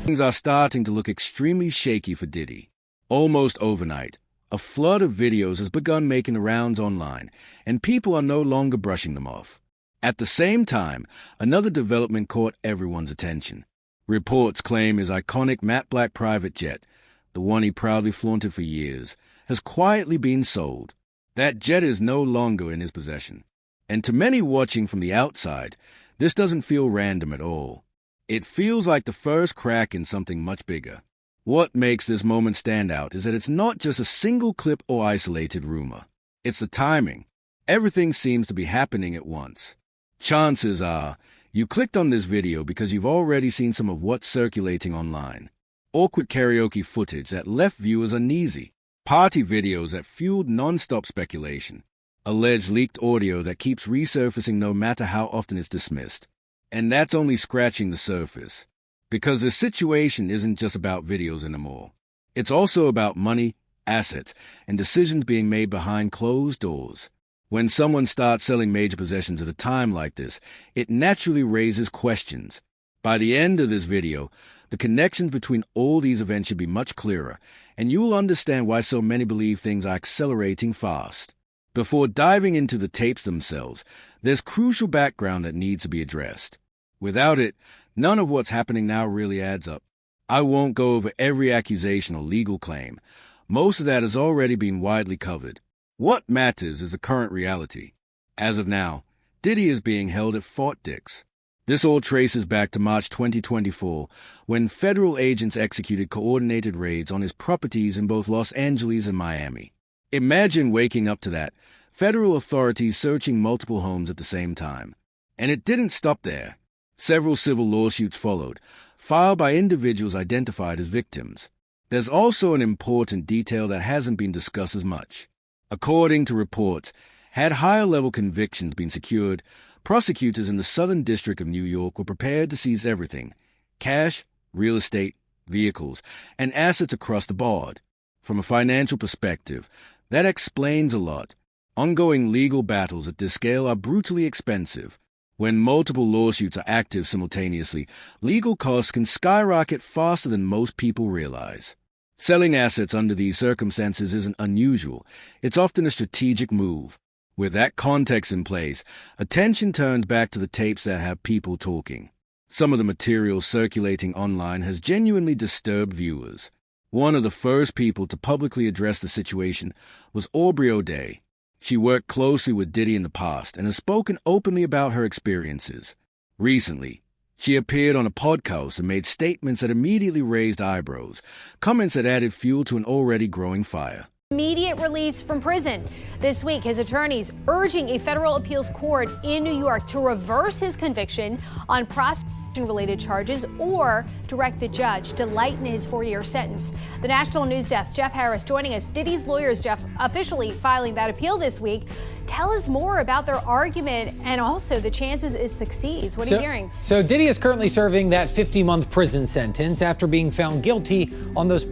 Things are starting to look extremely shaky for Diddy. Almost overnight, a flood of videos has begun making the rounds online, and people are no longer brushing them off. At the same time, another development caught everyone's attention. Reports claim his iconic matte black private jet, the one he proudly flaunted for years, has quietly been sold. That jet is no longer in his possession. And to many watching from the outside, this doesn't feel random at all. It feels like the first crack in something much bigger. What makes this moment stand out is that it's not just a single clip or isolated rumor. It's the timing. Everything seems to be happening at once. Chances are, you clicked on this video because you've already seen some of what's circulating online. Awkward karaoke footage that left viewers uneasy. Party videos that fueled non-stop speculation. Alleged leaked audio that keeps resurfacing no matter how often it's dismissed. And that's only scratching the surface. Because the situation isn't just about videos anymore. It's also about money, assets, and decisions being made behind closed doors. When someone starts selling major possessions at a time like this, it naturally raises questions. By the end of this video, the connections between all these events should be much clearer, and you will understand why so many believe things are accelerating fast. Before diving into the tapes themselves, there's crucial background that needs to be addressed. Without it, none of what's happening now really adds up. I won't go over every accusation or legal claim. Most of that has already been widely covered. What matters is the current reality. As of now, Diddy is being held at Fort Dix. This all traces back to March 2024, when federal agents executed coordinated raids on his properties in both Los Angeles and Miami. Imagine waking up to that, federal authorities searching multiple homes at the same time. And it didn't stop there. Several civil lawsuits followed, filed by individuals identified as victims. There's also an important detail that hasn't been discussed as much. According to reports, had higher-level convictions been secured, prosecutors in the Southern District of New York were prepared to seize everything: cash, real estate, vehicles, and assets across the board. From a financial perspective, that explains a lot. Ongoing legal battles at this scale are brutally expensive. When multiple lawsuits are active simultaneously, legal costs can skyrocket faster than most people realize. Selling assets under these circumstances isn't unusual. It's often a strategic move. With that context in place, attention turns back to the tapes that have people talking. Some of the material circulating online has genuinely disturbed viewers. One of the first people to publicly address the situation was Aubrey O'Day. She worked closely with Diddy in the past and has spoken openly about her experiences. Recently, she appeared on a podcast and made statements that immediately raised eyebrows, comments that added fuel to an already growing fire. Immediate release from prison. This week, his attorneys urging a federal appeals court in New York to reverse his conviction on prostitution-related charges or direct the judge to lighten his 4-year sentence. The National News Desk, Jeff Harris, joining us. Diddy's lawyers, Jeff, officially filing that appeal this week. Tell us more about their argument and also the chances it succeeds. What are you hearing? So Diddy is currently serving that 50-month prison sentence after being found guilty on those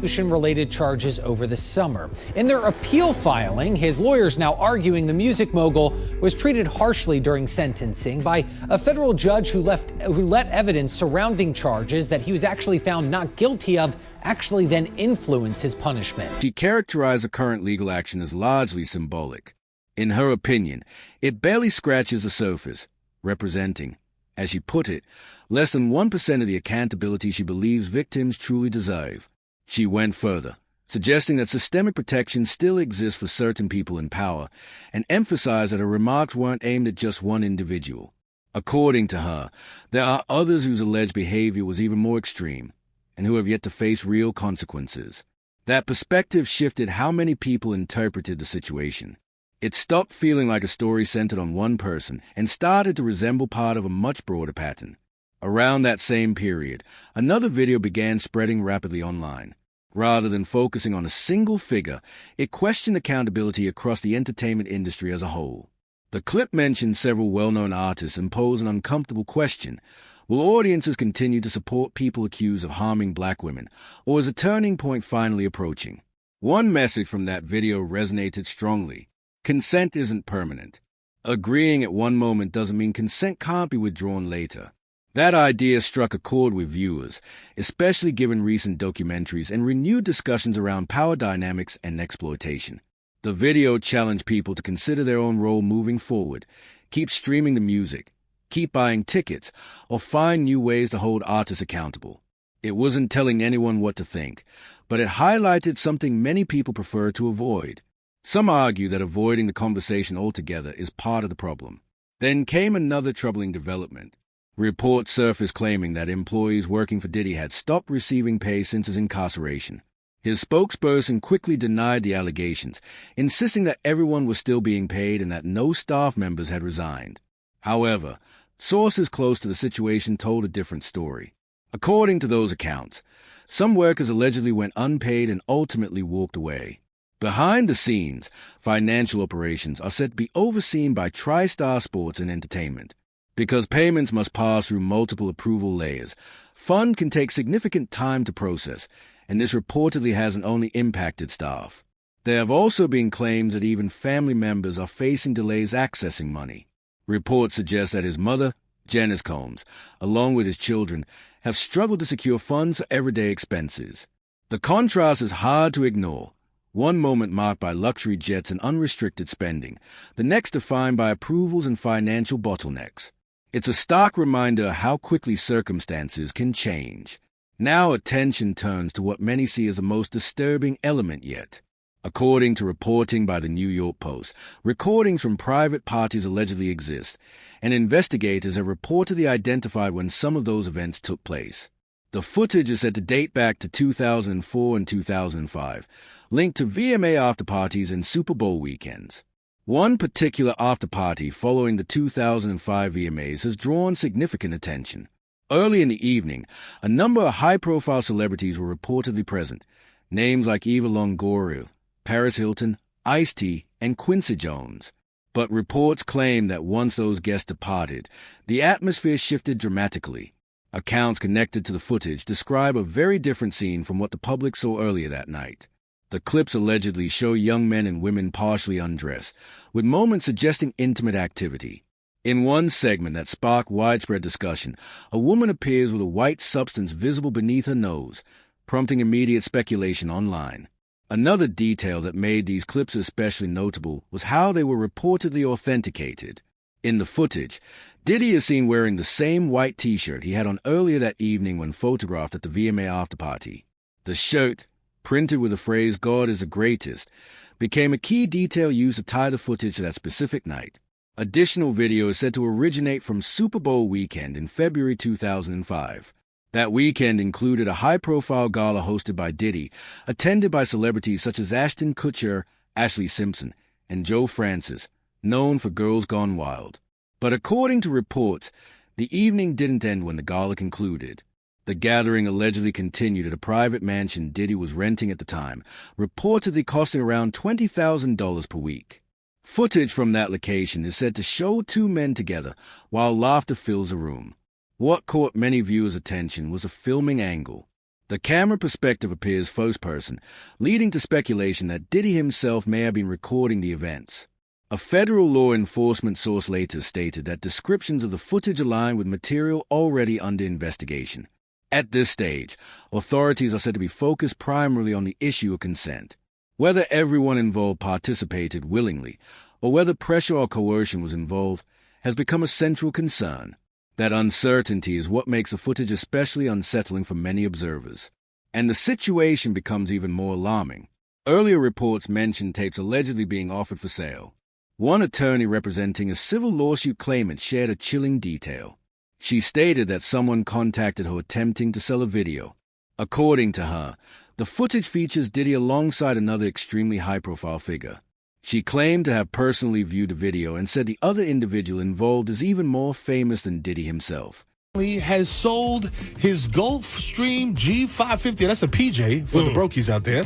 related charges over the summer. In their appeal filing, his lawyers now arguing the music mogul was treated harshly during sentencing by a federal judge who let evidence surrounding charges that he was actually found not guilty of actually then influence his punishment. She characterized the current legal action as largely symbolic. In her opinion, it barely scratches the surface, representing, as she put it, less than 1% of the accountability she believes victims truly deserve. She went further, suggesting that systemic protection still exists for certain people in power, and emphasized that her remarks weren't aimed at just one individual. According to her, there are others whose alleged behavior was even more extreme, and who have yet to face real consequences. That perspective shifted how many people interpreted the situation. It stopped feeling like a story centered on one person and started to resemble part of a much broader pattern. Around that same period, another video began spreading rapidly online. Rather than focusing on a single figure, it questioned accountability across the entertainment industry as a whole. The clip mentioned several well-known artists and posed an uncomfortable question: will audiences continue to support people accused of harming black women, or is a turning point finally approaching? One message from that video resonated strongly: consent isn't permanent. Agreeing at one moment doesn't mean consent can't be withdrawn later. That idea struck a chord with viewers, especially given recent documentaries and renewed discussions around power dynamics and exploitation. The video challenged people to consider their own role moving forward, keep streaming the music, keep buying tickets, or find new ways to hold artists accountable. It wasn't telling anyone what to think, but it highlighted something many people prefer to avoid. Some argue that avoiding the conversation altogether is part of the problem. Then came another troubling development. Reports surfaced claiming that employees working for Diddy had stopped receiving pay since his incarceration. His spokesperson quickly denied the allegations, insisting that everyone was still being paid and that no staff members had resigned. However, sources close to the situation told a different story. According to those accounts, some workers allegedly went unpaid and ultimately walked away. Behind the scenes, financial operations are said to be overseen by TriStar Sports and Entertainment. Because payments must pass through multiple approval layers, funds can take significant time to process, and this reportedly hasn't only impacted staff. There have also been claims that even family members are facing delays accessing money. Reports suggest that his mother, Janice Combs, along with his children, have struggled to secure funds for everyday expenses. The contrast is hard to ignore. One moment marked by luxury jets and unrestricted spending, the next defined by approvals and financial bottlenecks. It's a stark reminder of how quickly circumstances can change. Now attention turns to what many see as the most disturbing element yet. According to reporting by the New York Post, recordings from private parties allegedly exist, and investigators have reportedly identified when some of those events took place. The footage is said to date back to 2004 and 2005, linked to VMA after-parties and Super Bowl weekends. One particular after-party following the 2005 VMAs has drawn significant attention. Early in the evening, a number of high-profile celebrities were reportedly present, names like Eva Longoria, Paris Hilton, Ice-T, and Quincy Jones. But reports claim that once those guests departed, the atmosphere shifted dramatically. Accounts connected to the footage describe a very different scene from what the public saw earlier that night. The clips allegedly show young men and women partially undressed, with moments suggesting intimate activity. In one segment that sparked widespread discussion, a woman appears with a white substance visible beneath her nose, prompting immediate speculation online. Another detail that made these clips especially notable was how they were reportedly authenticated. In the footage, Diddy is seen wearing the same white t-shirt he had on earlier that evening when photographed at the VMA after-party. The shirt, printed with the phrase "God is the greatest," became a key detail used to tie the footage to that specific night. Additional video is said to originate from Super Bowl weekend in February 2005. That weekend included a high-profile gala hosted by Diddy, attended by celebrities such as Ashton Kutcher, Ashley Simpson, and Joe Francis, known for Girls Gone Wild. But according to reports, the evening didn't end when the gala concluded. The gathering allegedly continued at a private mansion Diddy was renting at the time, reportedly costing around $20,000 per week. Footage from that location is said to show two men together while laughter fills the room. What caught many viewers' attention was a filming angle. The camera perspective appears first person, leading to speculation that Diddy himself may have been recording the events. A federal law enforcement source later stated that descriptions of the footage align with material already under investigation. At this stage, authorities are said to be focused primarily on the issue of consent. Whether everyone involved participated willingly, or whether pressure or coercion was involved, has become a central concern. That uncertainty is what makes the footage especially unsettling for many observers. And the situation becomes even more alarming. Earlier reports mentioned tapes allegedly being offered for sale. One attorney representing a civil lawsuit claimant shared a chilling detail. She stated that someone contacted her attempting to sell a video. According to her, the footage features Diddy alongside another extremely high-profile figure. She claimed to have personally viewed the video and said the other individual involved is even more famous than Diddy himself. Has sold his Gulfstream G550, that's a PJ for the brokies out there,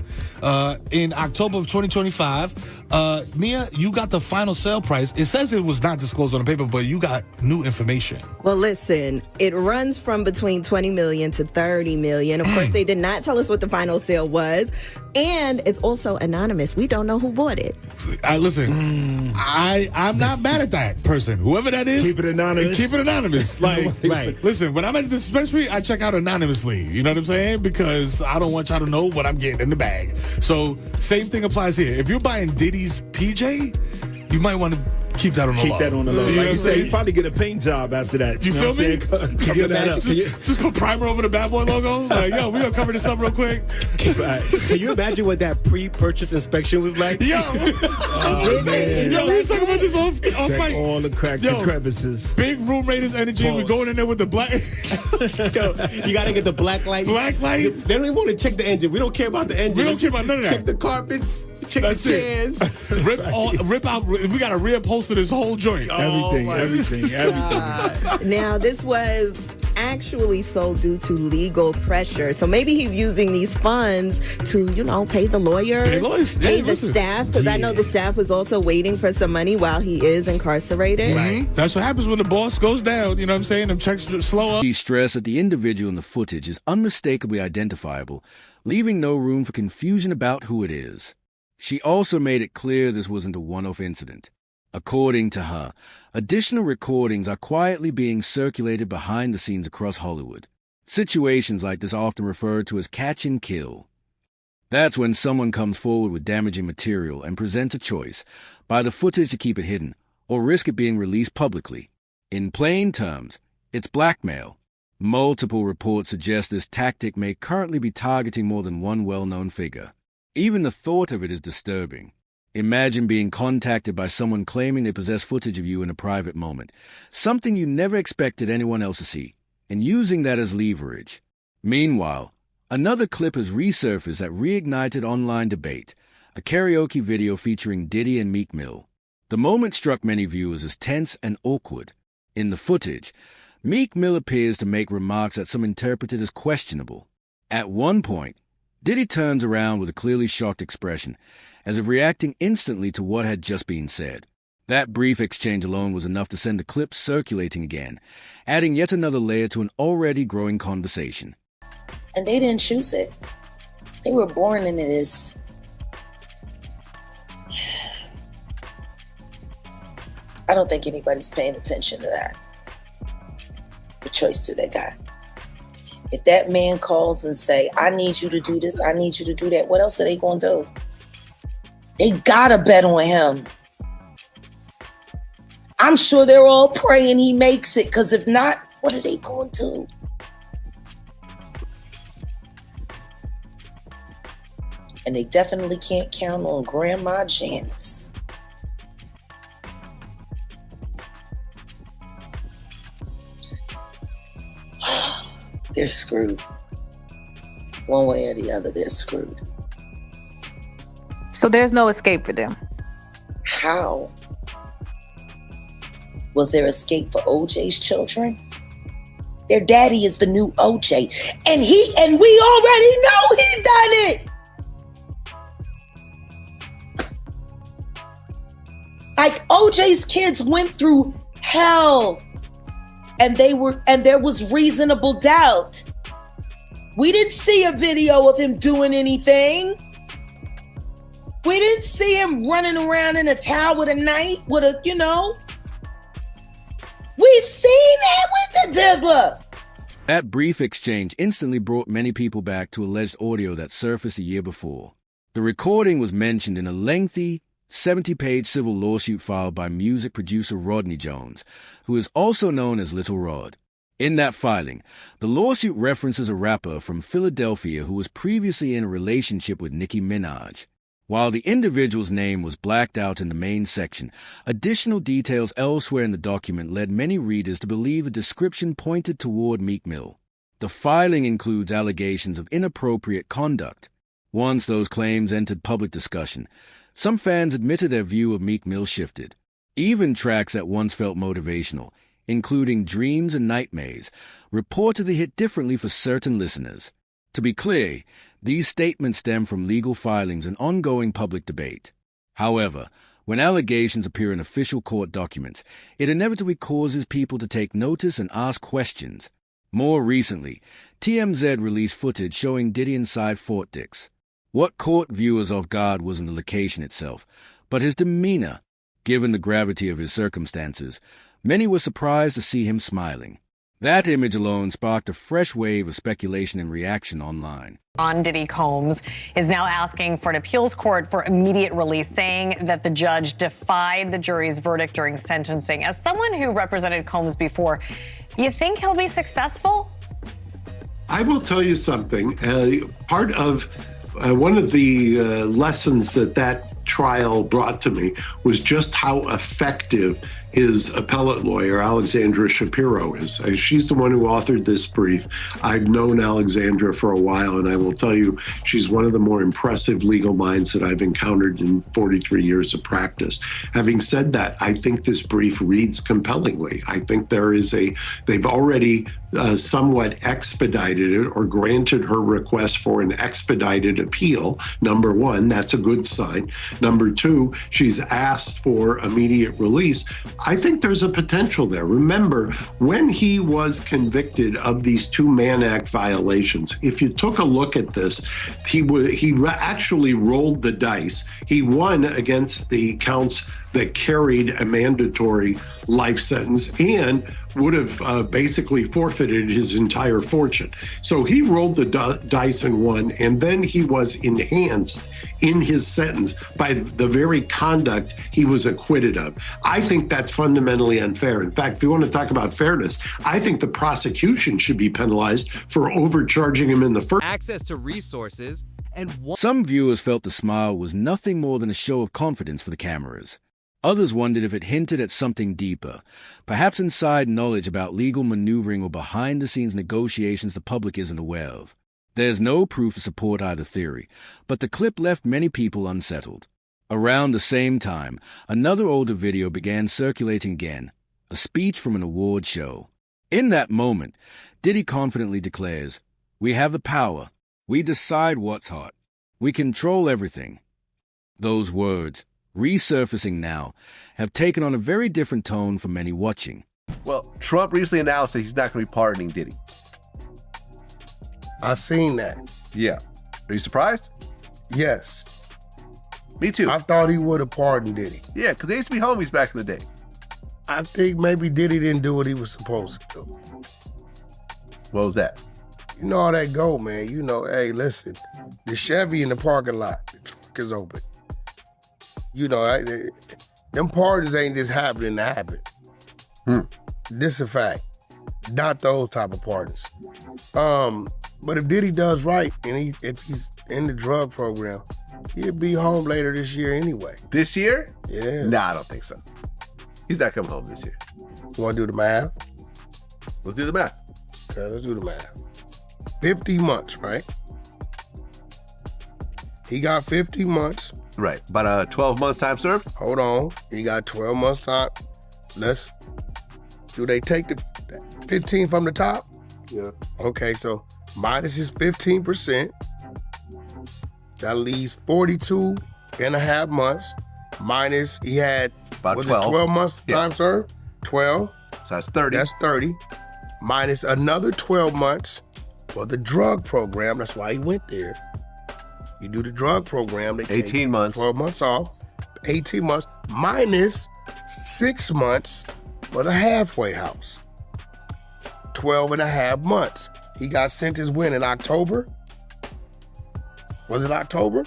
in October of 2025. Mia, you got the final sale price. It says it was not disclosed on the paper, but you got new information. Well, listen, it runs from between $20 million to $30 million. Of course, they did not tell us what the final sale was. And it's also anonymous. We don't know who bought it. Listen, I'm not mad at that person. Whoever that is, keep it anonymous. Keep it anonymous. Like, right. Listen, when I'm at the dispensary, I check out anonymously. You know what I'm saying? Because I don't want y'all to know what I'm getting in the bag. So, same thing applies here. If you're buying Diddy's PJ, you might want to keep that on the low. Keep that on the low. Like you say, you probably get a paint job after that. You feel me? Just put primer over the Bad Boy logo. Like, yo, we gonna cover this up real quick. Can you imagine what that pre-purchase inspection was like? Yo, we was talking about this off mic. All the cracks and crevices. Big room raiders energy. We're going in there with the black. Yo, you gotta get the black light. Black light. They don't even want to check the engine. We don't care about the engine. We don't care about none of that. Check the carpets. Check That's the chairs. Rip out. We gotta reupholster this whole joint. Everything. Now, this was actually sold due to legal pressure. So maybe he's using these funds to, pay the lawyers, pay the staff, because I know the staff was also waiting for some money while he is incarcerated. Right. That's what happens when the boss goes down. You know what I'm saying? Them checks slow up. He stressed that the individual in the footage is unmistakably identifiable, leaving no room for confusion about who it is. She also made it clear this wasn't a one-off incident. According to her, additional recordings are quietly being circulated behind the scenes across Hollywood. Situations like this are often referred to as catch and kill. That's when someone comes forward with damaging material and presents a choice: buy the footage to keep it hidden, or risk it being released publicly. In plain terms, it's blackmail. Multiple reports suggest this tactic may currently be targeting more than one well-known figure. Even the thought of it is disturbing. Imagine being contacted by someone claiming they possess footage of you in a private moment, something you never expected anyone else to see, and using that as leverage. Meanwhile, another clip has resurfaced that reignited online debate, a karaoke video featuring Diddy and Meek Mill. The moment struck many viewers as tense and awkward. In the footage, Meek Mill appears to make remarks that some interpreted as questionable. At one point, Diddy turns around with a clearly shocked expression, as if reacting instantly to what had just been said. That brief exchange alone was enough to send the clip circulating again, adding yet another layer to an already growing conversation. And they didn't choose it. They were born into this. I don't think anybody's paying attention to that. The choice to that guy. If that man calls and say, I need you to do this, I need you to do that, what else are they going to do? They gotta bet on him. I'm sure they're all praying he makes it, because if not, what are they going to do? And they definitely can't count on Grandma Janice. They're screwed. One way or the other, they're screwed. So there's no escape for them. How? Was there escape for OJ's children? Their daddy is the new OJ. And we already know he done it. Like, OJ's kids went through hell. And there was reasonable doubt. We didn't see a video of him doing anything. We didn't see him running around in a towel with a knife, We seen that with the Dibbler. That brief exchange instantly brought many people back to alleged audio that surfaced a year before. The recording was mentioned in a lengthy, 70-page civil lawsuit filed by music producer Rodney Jones, who is also known as Little Rod. In that filing, the lawsuit references a rapper from Philadelphia who was previously in a relationship with Nicki Minaj. While the individual's name was blacked out in the main section, additional details elsewhere in the document led many readers to believe the description pointed toward Meek Mill. The filing includes allegations of inappropriate conduct. Once those claims entered public discussion, some fans admitted their view of Meek Mill shifted. Even tracks that once felt motivational, including Dreams and Nightmares, reportedly hit differently for certain listeners. To be clear, these statements stem from legal filings and ongoing public debate. However, when allegations appear in official court documents, it inevitably causes people to take notice and ask questions. More recently, TMZ released footage showing Diddy inside Fort Dix. What caught viewers off guard wasn't the location itself, but his demeanor. Given the gravity of his circumstances, many were surprised to see him smiling. That image alone sparked a fresh wave of speculation and reaction online. Diddy Combs is now asking for an appeals court for immediate release, saying that the judge defied the jury's verdict during sentencing. As someone who represented Combs before, you think he'll be successful? I will tell you something. Part of one of the lessons that trial brought to me was just how effective his appellate lawyer, Alexandra Shapiro, is. She's the one who authored this brief. I've known Alexandra for a while, and I will tell you, she's one of the more impressive legal minds that I've encountered in 43 years of practice. Having said that, I think this brief reads compellingly. I think they've already somewhat expedited it or granted her request for an expedited appeal. Number one, that's a good sign. Number two, she's asked for immediate release. I think there's a potential there. Remember, when he was convicted of these two Mann Act violations, if you took a look at this, he actually rolled the dice. He won against the counts that carried a mandatory life sentence and would have basically forfeited his entire fortune. So he rolled the dice and won, and then he was enhanced in his sentence by the very conduct he was acquitted of. I think that's fundamentally unfair. In fact, if you want to talk about fairness, I think the prosecution should be penalized for overcharging him in the first. Access to resources and some viewers felt the smile was nothing more than a show of confidence for the cameras. Others wondered if it hinted at something deeper, perhaps inside knowledge about legal maneuvering or behind-the-scenes negotiations the public isn't aware of. There's no proof to support either theory, but the clip left many people unsettled. Around the same time, another older video began circulating again, a speech from an award show. In that moment, Diddy confidently declares, "We have the power. We decide what's hot. We control everything." Those words, resurfacing now, have taken on a very different tone for many watching. Well, Trump recently announced that he's not going to be pardoning Diddy. I seen that. Yeah. Are you surprised? Yes. Me too. I thought he would have pardoned Diddy. Yeah, because they used to be homies back in the day. I think maybe Diddy didn't do what he was supposed to do. What was that? You know how that go, man. You know, hey, listen, the Chevy in the parking lot, the trunk is open. You know, them parties ain't just happening to happen. This a fact. Not those type of parties. But if Diddy does right, and if he's in the drug program, he'll be home later this year anyway. This year? Yeah. Nah, I don't think so. He's not coming home this year. You want to do the math? Let's do the math. Okay, let's do the math. 50 months, right? He got 50 months. Right, about 12 months time served? Hold on, he got 12 months time. Do they take the 15 from the top? Yeah. Okay, so minus his 15%. That leaves 42 and a half months. Minus, he had, about was 12. It 12 months time served? 12. So that's 30. That's 30. Minus another 12 months for the drug program. That's why he went there. You do the drug program, they 18 take months. 12 months off, 18 months, minus 6 months for the halfway house. 12 and a half months. He got sentenced when, in October? Was it October?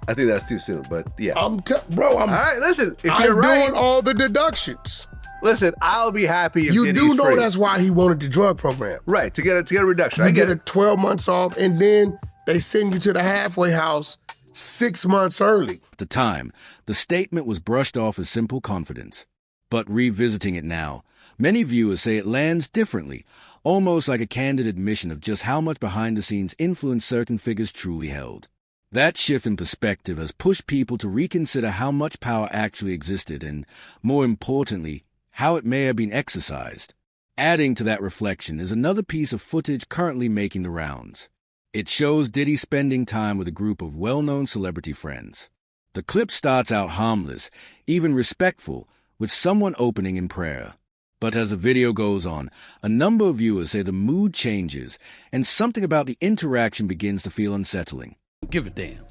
I think that's too soon, but yeah. All right, listen, if you're right, doing all the deductions. Listen, I'll be happy if you Diddy's do know free. That's why he wanted the drug program. Right, to get a reduction. You I get a 12 months off, and then they send you to the halfway house 6 months early. At the time, the statement was brushed off as simple confidence. But revisiting it now, many viewers say it lands differently, almost like a candid admission of just how much behind-the-scenes influence certain figures truly held. That shift in perspective has pushed people to reconsider how much power actually existed and, more importantly, how it may have been exercised. Adding to that reflection is another piece of footage currently making the rounds. It shows Diddy spending time with a group of well-known celebrity friends. The clip starts out harmless, even respectful, with someone opening in prayer. But as the video goes on, a number of viewers say the mood changes, and something about the interaction begins to feel unsettling. Give a damn.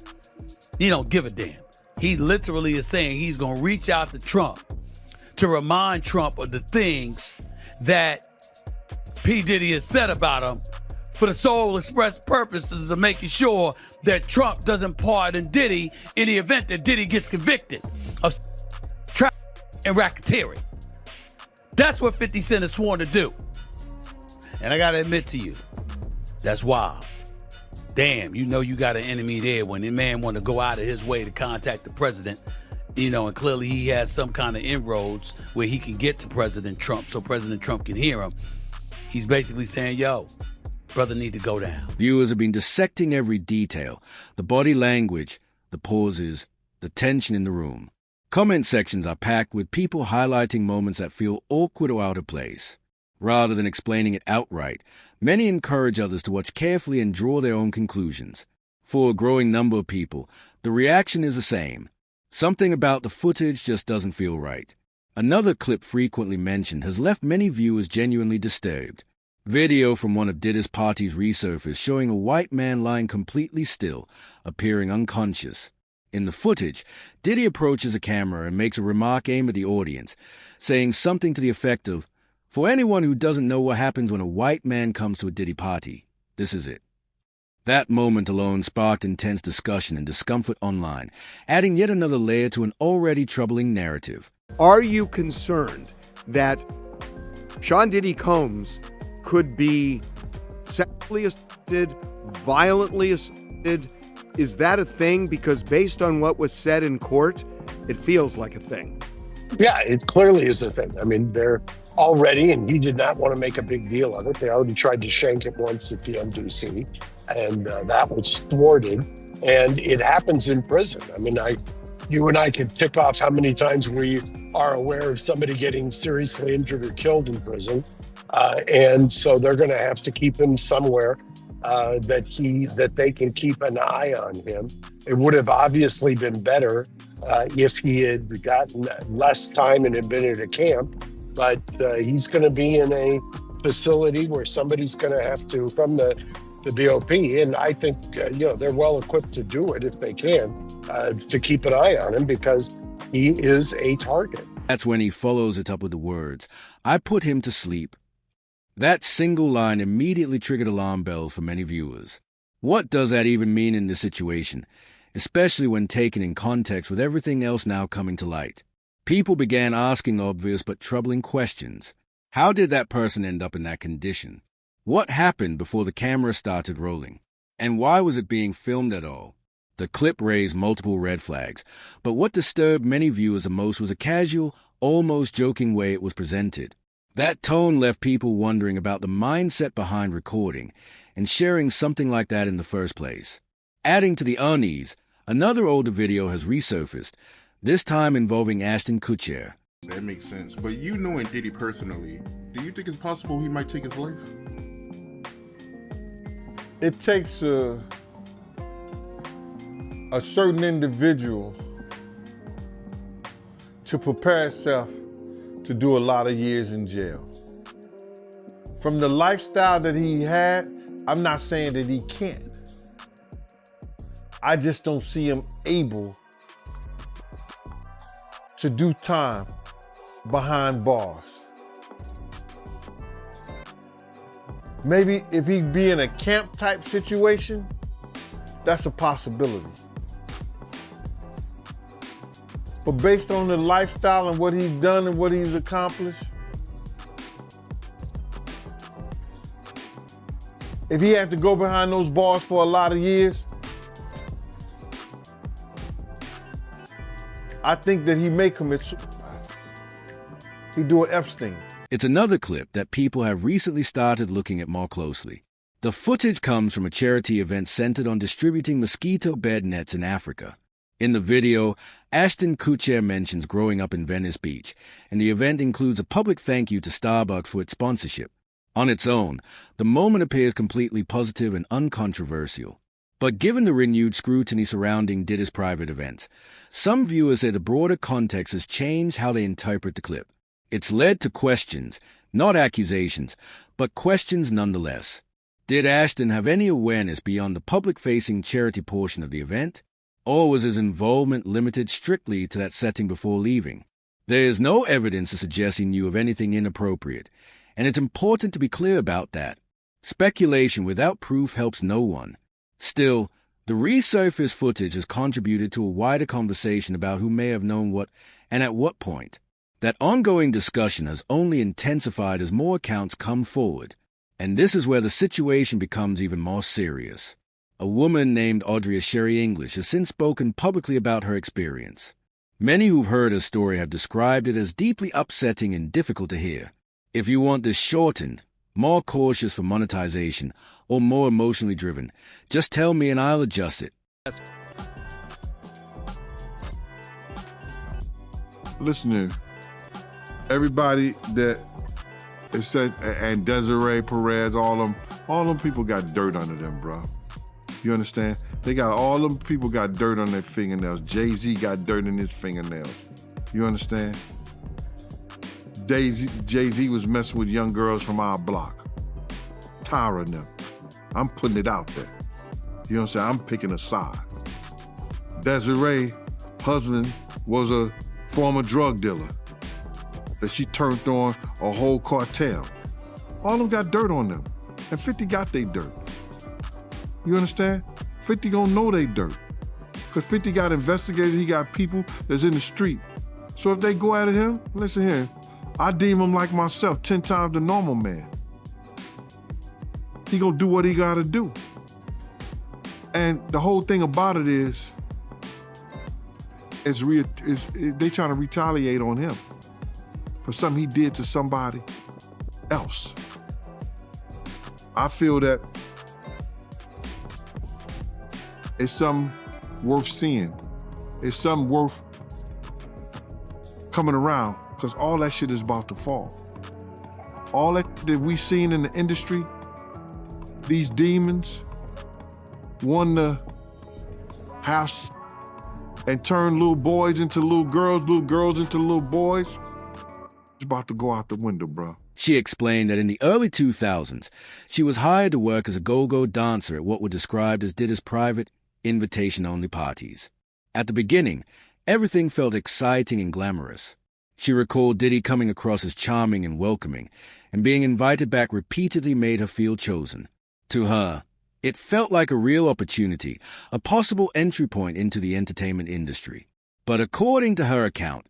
He don't give a damn. He literally is saying he's going to reach out to Trump to remind Trump of the things that P. Diddy has said about him for the sole express purposes of making sure that Trump doesn't pardon Diddy in the event that Diddy gets convicted of trafficking and racketeering. That's what 50 Cent has sworn to do. And I got to admit to you, that's wild. Damn, you know you got an enemy there when the man want to go out of his way to contact the president, and clearly he has some kind of inroads where he can get to President Trump so President Trump can hear him. He's basically saying, yo, brother need to go down. Viewers have been dissecting every detail, the body language, the pauses, the tension in the room. Comment sections are packed with people highlighting moments that feel awkward or out of place. Rather than explaining it outright, many encourage others to watch carefully and draw their own conclusions. For a growing number of people, the reaction is the same. Something about the footage just doesn't feel right. Another clip frequently mentioned has left many viewers genuinely disturbed. Video from one of Diddy's parties resurfaced showing a white man lying completely still, appearing unconscious. In the footage, Diddy approaches a camera and makes a remark aimed at the audience, saying something to the effect of, "For anyone who doesn't know what happens when a white man comes to a Diddy party, this is it." That moment alone sparked intense discussion and discomfort online, adding yet another layer to an already troubling narrative. Are you concerned that Sean Diddy Combs could be sexually assaulted, violently assaulted? Is that a thing? Because based on what was said in court, it feels like a thing. Yeah, it clearly is a thing. I mean, they're already, and he did not want to make a big deal of it. They already tried to shank him once at the MDC, and that was thwarted. And it happens in prison. I mean, you and I could tick off how many times we are aware of somebody getting seriously injured or killed in prison. And so they're going to have to keep him somewhere that they can keep an eye on him. It would have obviously been better if he had gotten less time and had been at a camp, but he's going to be in a facility where somebody's going to have to, from the BOP, and I think they're well equipped to do it if they can, to keep an eye on him because he is a target. That's when he follows it up with the words, "I put him to sleep." That single line immediately triggered alarm bells for many viewers. What does that even mean in this situation, especially when taken in context with everything else now coming to light? People began asking obvious but troubling questions. How did that person end up in that condition? What happened before the camera started rolling? And why was it being filmed at all? The clip raised multiple red flags, but what disturbed many viewers the most was a casual, almost joking way it was presented. That tone left people wondering about the mindset behind recording and sharing something like that in the first place. Adding to the unease, another older video has resurfaced, this time involving Ashton Kutcher. That makes sense. But you knowing Diddy personally, do you think it's possible he might take his life? It takes a certain individual to prepare itself to do a lot of years in jail. From the lifestyle that he had, I'm not saying that he can't. I just don't see him able to do time behind bars. Maybe if he'd be in a camp type situation, that's a possibility. But based on the lifestyle and what he's done and what he's accomplished, if he had to go behind those bars for a lot of years, I think that he may commit suicide. He'd do an Epstein. It's another clip that people have recently started looking at more closely. The footage comes from a charity event centered on distributing mosquito bed nets in Africa. In the video, Ashton Kutcher mentions growing up in Venice Beach, and the event includes a public thank you to Starbucks for its sponsorship. On its own, the moment appears completely positive and uncontroversial. But given the renewed scrutiny surrounding Diddy's private events, some viewers say the broader context has changed how they interpret the clip. It's led to questions, not accusations, but questions nonetheless. Did Ashton have any awareness beyond the public-facing charity portion of the event? or was his involvement limited strictly to that setting before leaving? There is no evidence to suggest he knew of anything inappropriate, and it's important to be clear about that. Speculation without proof helps no one. Still, the resurfaced footage has contributed to a wider conversation about who may have known what and at what point. That ongoing discussion has only intensified as more accounts come forward, and this is where the situation becomes even more serious. A woman named Audrey Sherry English has since spoken publicly about her experience. Many who've heard her story have described it as deeply upsetting and difficult to hear. If you want this shortened, more cautious for monetization, or more emotionally driven, just tell me and I'll adjust it. Listen here. Everybody that is said, and Desiree Perez, all them people got dirt under them, bro. You understand? All them people got dirt on their fingernails. Jay-Z got dirt in his fingernails. You understand? Jay-Z was messing with young girls from our block. Tired of them. I'm putting it out there. You know what I'm saying? I'm picking a side. Desiree, husband, was a former drug dealer that she turned on a whole cartel. All of them got dirt on them. And 50 got they dirt. You understand? 50 gonna know they dirt. Because 50 got investigated, he got people that's in the street. So if they go at him, listen here, I deem him like myself, 10 times the normal man. He gonna do what he gotta do. And the whole thing about it is they trying to retaliate on him for something he did to somebody else. I feel that it's something worth seeing. It's something worth coming around, because all that shit is about to fall. All that we seen in the industry, these demons want to have and turn little boys into little girls into little boys. It's about to go out the window, bro. She explained that in the early 2000s, she was hired to work as a go-go dancer at what were described as Diddy's private, invitation-only parties. At the beginning, everything felt exciting and glamorous. She recalled Diddy coming across as charming and welcoming, and being invited back repeatedly made her feel chosen. To her, it felt like a real opportunity, a possible entry point into the entertainment industry. But according to her account,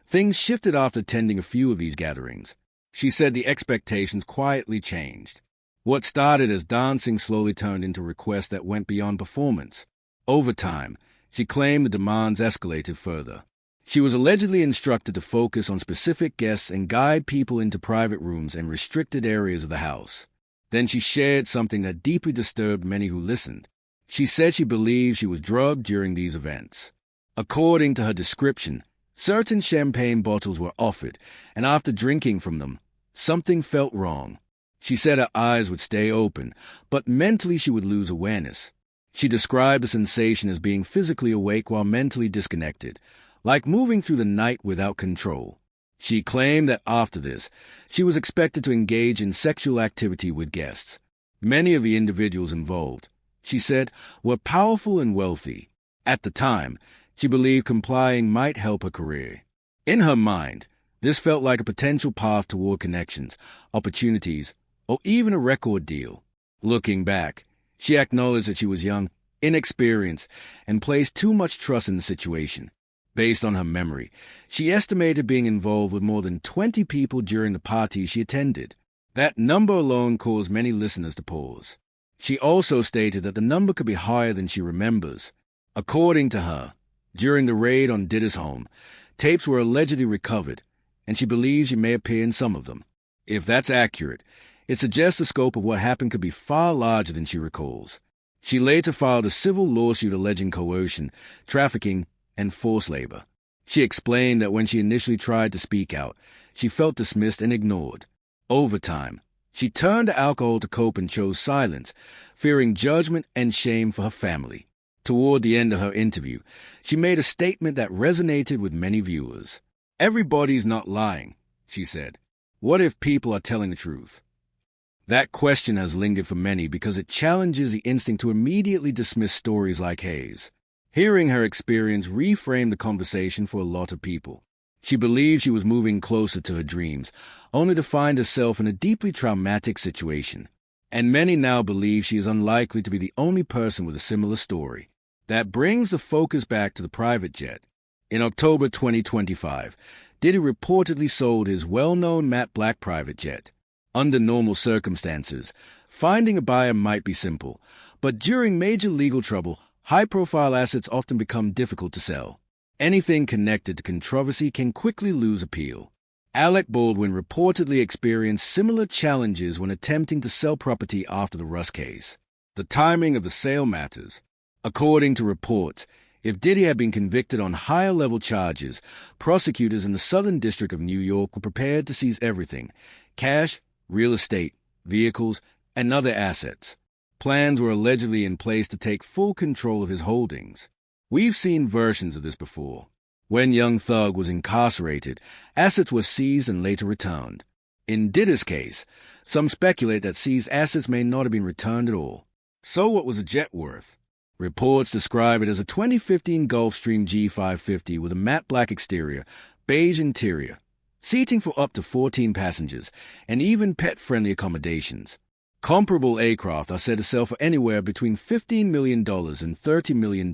things shifted after attending a few of these gatherings. She said the expectations quietly changed. What started as dancing slowly turned into requests that went beyond performance. Over time, she claimed the demands escalated further. She was allegedly instructed to focus on specific guests and guide people into private rooms and restricted areas of the house. Then she shared something that deeply disturbed many who listened. She said she believed she was drugged during these events. According to her description, certain champagne bottles were offered, and after drinking from them, something felt wrong. She said her eyes would stay open, but mentally she would lose awareness. She described the sensation as being physically awake while mentally disconnected, like moving through the night without control. She claimed that after this, she was expected to engage in sexual activity with guests. Many of the individuals involved, she said, were powerful and wealthy. At the time, she believed complying might help her career. In her mind, this felt like a potential path toward connections, opportunities, or even a record deal. Looking back, she acknowledged that she was young, inexperienced, and placed too much trust in the situation. Based on her memory, she estimated being involved with more than 20 people during the parties she attended. That number alone caused many listeners to pause. She also stated that the number could be higher than she remembers. According to her, during the raid on Diddy's home, tapes were allegedly recovered, and she believes she may appear in some of them. If that's accurate, it suggests the scope of what happened could be far larger than she recalls. She later filed a civil lawsuit alleging coercion, trafficking, and forced labor. She explained that when she initially tried to speak out, she felt dismissed and ignored. Over time, she turned to alcohol to cope and chose silence, fearing judgment and shame for her family. Toward the end of her interview, she made a statement that resonated with many viewers. "Everybody's not lying," she said. "What if people are telling the truth?" That question has lingered for many because it challenges the instinct to immediately dismiss stories like Hayes. Hearing her experience reframed the conversation for a lot of people. She believed she was moving closer to her dreams, only to find herself in a deeply traumatic situation. And many now believe she is unlikely to be the only person with a similar story. That brings the focus back to the private jet. In October 2025, Diddy reportedly sold his well-known matte black private jet. Under normal circumstances, finding a buyer might be simple, but during major legal trouble, high-profile assets often become difficult to sell. Anything connected to controversy can quickly lose appeal. Alec Baldwin reportedly experienced similar challenges when attempting to sell property after the Russ case. The timing of the sale matters. According to reports, if Diddy had been convicted on higher-level charges, prosecutors in the Southern District of New York were prepared to seize everything: cash, real estate, vehicles, and other assets. Plans were allegedly in place to take full control of his holdings. We've seen versions of this before. When Young Thug was incarcerated, assets were seized and later returned. In Diddy's case, some speculate that seized assets may not have been returned at all. So what was a jet worth? Reports describe it as a 2015 Gulfstream G550 with a matte black exterior, beige interior, seating for up to 14 passengers, and even pet-friendly accommodations. Comparable aircraft are said to sell for anywhere between $15 million and $30 million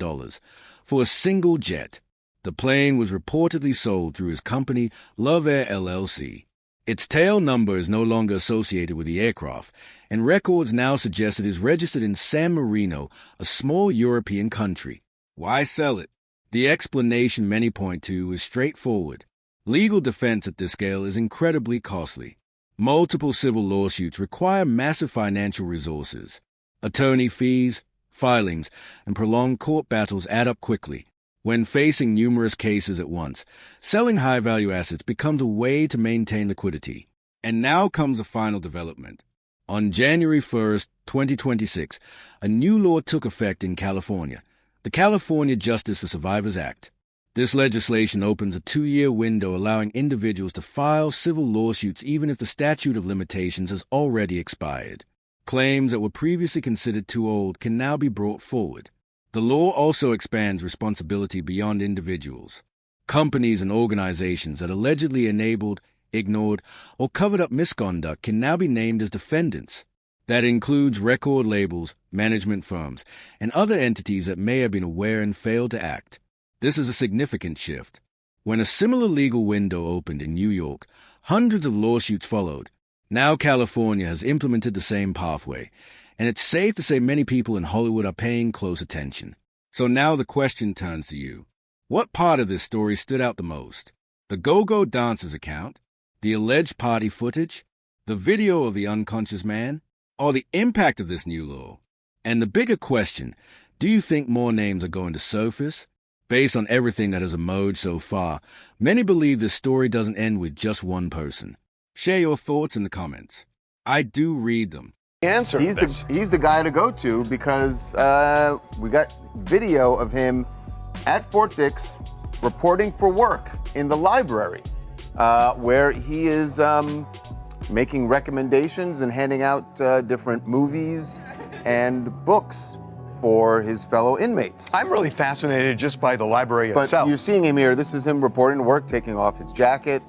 for a single jet. The plane was reportedly sold through his company, Love Air LLC. Its tail number is no longer associated with the aircraft, and records now suggest it is registered in San Marino, a small European country. Why sell it? The explanation many point to is straightforward. Legal defense at this scale is incredibly costly. Multiple civil lawsuits require massive financial resources. Attorney fees, filings, and prolonged court battles add up quickly. When facing numerous cases at once, selling high-value assets becomes a way to maintain liquidity. And now comes a final development. On January 1st, 2026, a new law took effect in California, the California Justice for Survivors Act. This legislation opens a 2-year window allowing individuals to file civil lawsuits even if the statute of limitations has already expired. Claims that were previously considered too old can now be brought forward. The law also expands responsibility beyond individuals. Companies and organizations that allegedly enabled, ignored, or covered up misconduct can now be named as defendants. That includes record labels, management firms, and other entities that may have been aware and failed to act. This is a significant shift. When a similar legal window opened in New York, hundreds of lawsuits followed. Now California has implemented the same pathway, and it's safe to say many people in Hollywood are paying close attention. So now the question turns to you. What part of this story stood out the most? The Go-Go Dancers account? The alleged party footage? The video of the unconscious man? Or the impact of this new law? And the bigger question, do you think more names are going to surface? Based on everything that has emerged so far, many believe this story doesn't end with just one person. Share your thoughts in the comments. I do read them. He's the guy to go to because we got video of him at Fort Dix reporting for work in the library, where he is making recommendations and handing out different movies and books for his fellow inmates. I'm really fascinated just by the library But itself. you're seeing him here. This is him reporting to work, taking off his jacket,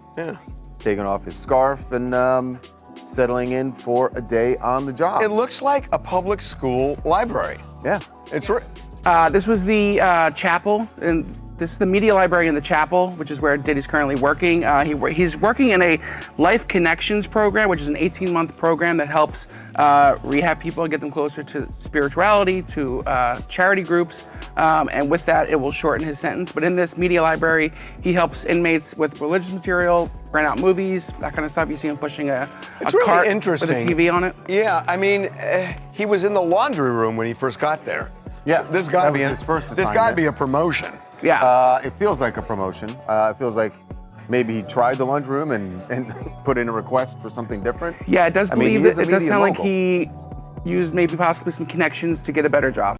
taking off his scarf, and settling in for a day on the job. It looks like a public school library. Yeah. It's this was the chapel, and this is the media library in the chapel, which is where Diddy's currently working. He's working in a Life Connections program, which is an 18-month program that helps rehab people and get them closer to spirituality, to charity groups, and with that, it will shorten his sentence. But in this media library, he helps inmates with religious material, rent out movies, that kind of stuff. You see him pushing a really cart interesting with a TV on it. Yeah, I mean, he was in the laundry room when he first got there. Yeah, so this got to be his first This got to assignment. be a promotion. Yeah. It feels like a promotion. It feels like maybe he tried the lunchroom and put in a request for something different. Yeah, it does I mean, believe he is it a does media sound like mogul. he used maybe possibly some connections to get a better job.